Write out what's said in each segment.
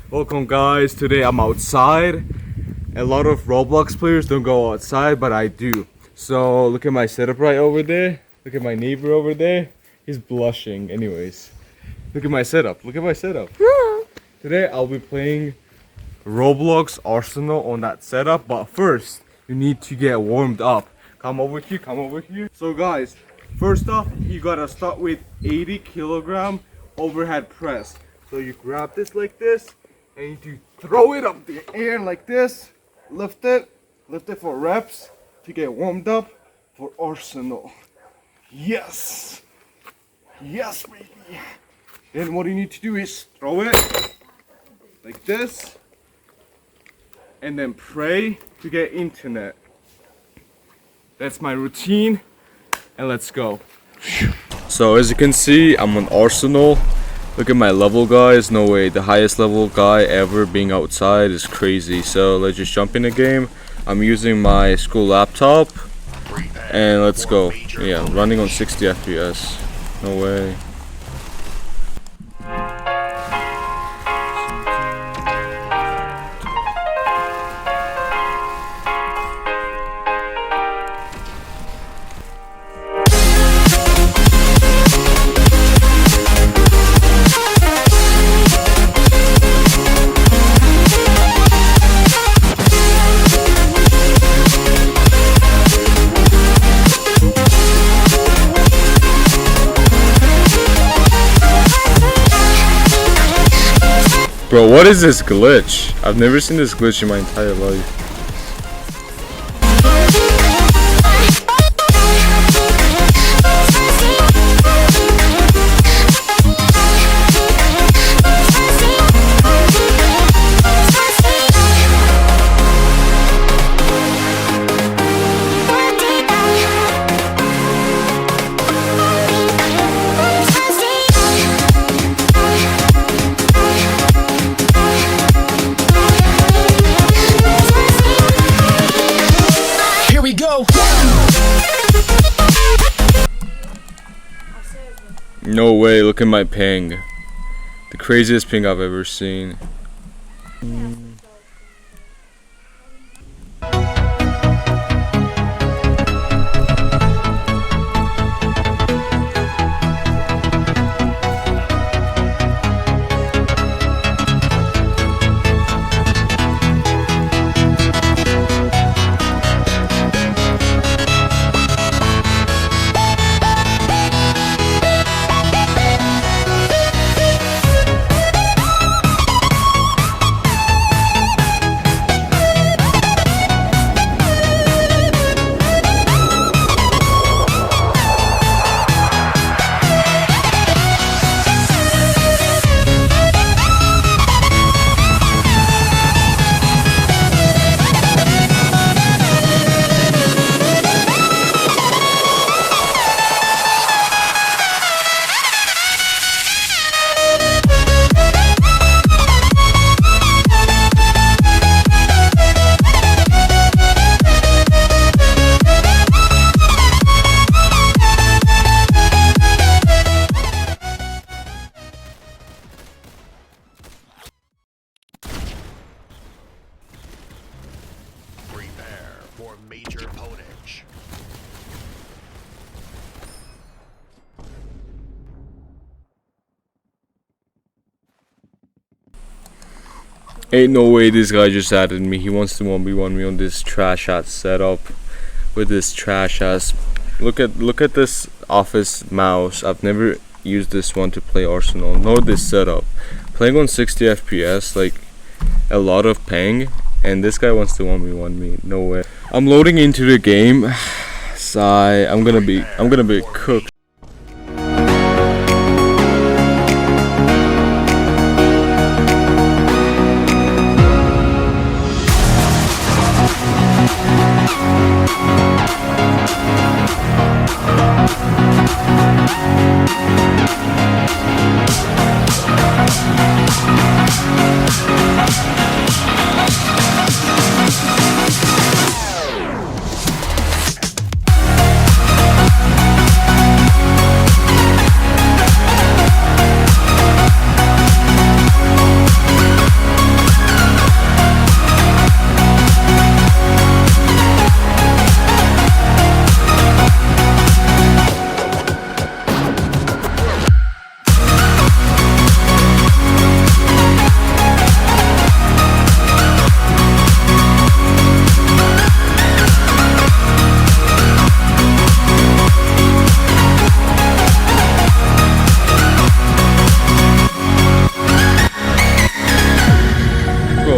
Welcome guys, today I'm outside. A lot of Roblox players don't go outside, but I do. So look at my setup right over there. Look at my neighbor over there. He's blushing. Anyways, look at my setup. Today I'll be playing Roblox Arsenal on that setup, but first you need to get warmed up. Come over here. So guys, first off, you gotta start with 80 kilogram overhead press. So you grab this like this, and you throw it up the air like this. Lift it for reps to get warmed up for Arsenal. Yes, baby. Then what you need to do is throw it like this, and then pray to get internet. That's my routine, and let's go. So as you can see, I'm on Arsenal. Look at my level, guys. No way, the highest level guy ever being outside is crazy. So let's just jump in the game. I'm using my school laptop, and let's go. Yeah, running on 60 FPS. No way. Bro, what is this glitch? I've never seen this glitch in my entire life. No way, look at my ping. The craziest ping I've ever seen. For major ponage. Ain't no way this guy just added me. He wants to 1v1 me on this trash ass setup with this trash ass. Look at this office mouse. I've never used this one to play Arsenal. Know this setup. Playing on 60 FPS, like a lot of ping. And this guy wants to 1v1 me. No way. I'm loading into the game. Sigh. I'm gonna be cooked.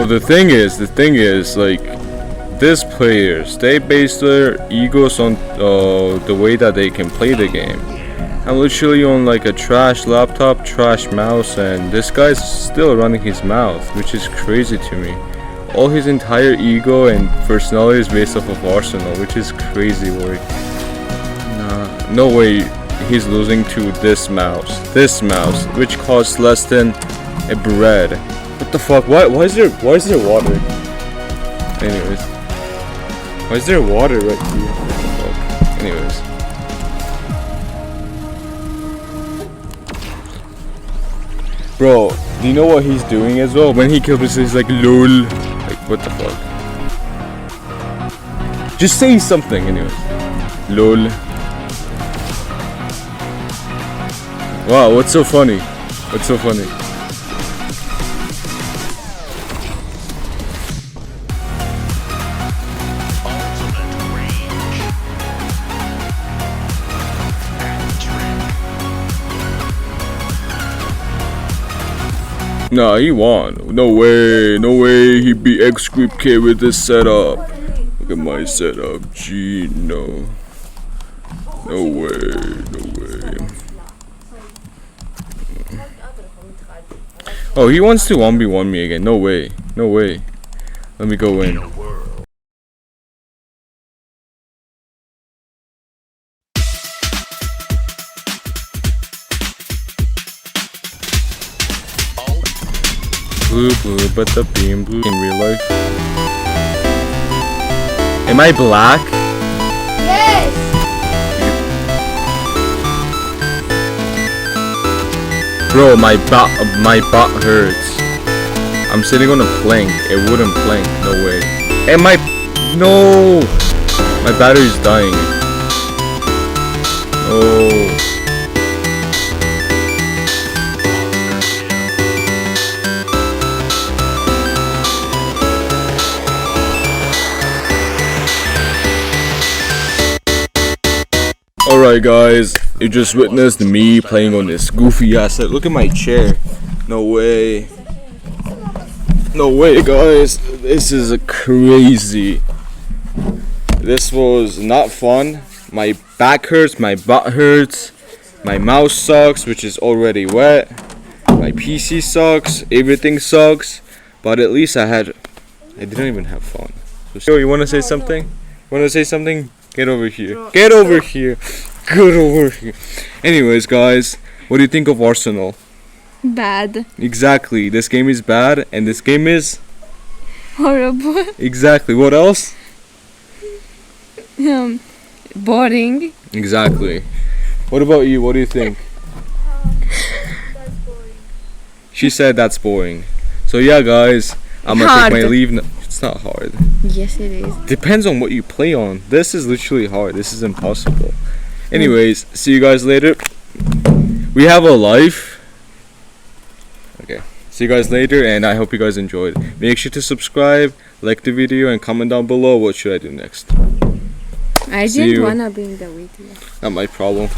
the thing is, like, these players, they base their egos on the way that they can play the game. I'm literally on like a trash laptop, trash mouse, and this guy's still running his mouth, which is crazy to me. All his entire ego and personality is based off of Arsenal, which is crazy work. Nah, no way he's losing to this mouse, which costs less than a bread. What the fuck? Why is there water? Anyways, why is there water right here? What the fuck? Anyways. Bro, do you know what he's doing as well? When he kills us, he's like, LOL. Like, what the fuck? Just say something, anyways. LOL. Wow, what's so funny? What's so funny? Ultimate range. Hat trick. Nah, he won. No way he beat X Group K with this setup. Look at my setup, gee, no. No way. Oh, he wants to 1v1 me again. No way. Let me go in. World. Blue, but the beam blue in real life. Am I black? Yes. Bro, my butt hurts. I'm sitting on a plank, a wooden plank. No way. No. My battery's dying. Oh. Alright guys, you just witnessed me playing on this goofy asset. Look at my chair. No way guys, this is a crazy. This was not fun. My back hurts, my butt hurts, my mouse sucks, which is already wet. My PC sucks, everything sucks. But at least I didn't even have fun. So you wanna say something? Get over here. Get over here. Anyways, guys, what do you think of Arsenal? Bad. Exactly. This game is bad, and this game is Horrible. exactly. What else? Boring. Exactly. What about you? What do you think? She said that's boring. So yeah, guys, I'm gonna take my Hard. leave. It's not hard. Yes, it is. Depends on what you play on. This is literally hard. This is impossible. Anyways, see you guys later. We have a life. Okay. See you guys later, and I hope you guys enjoyed. Make sure to subscribe, like the video, and comment down below what should I do next. I See didn't you. wanna be in the video. Not my problem.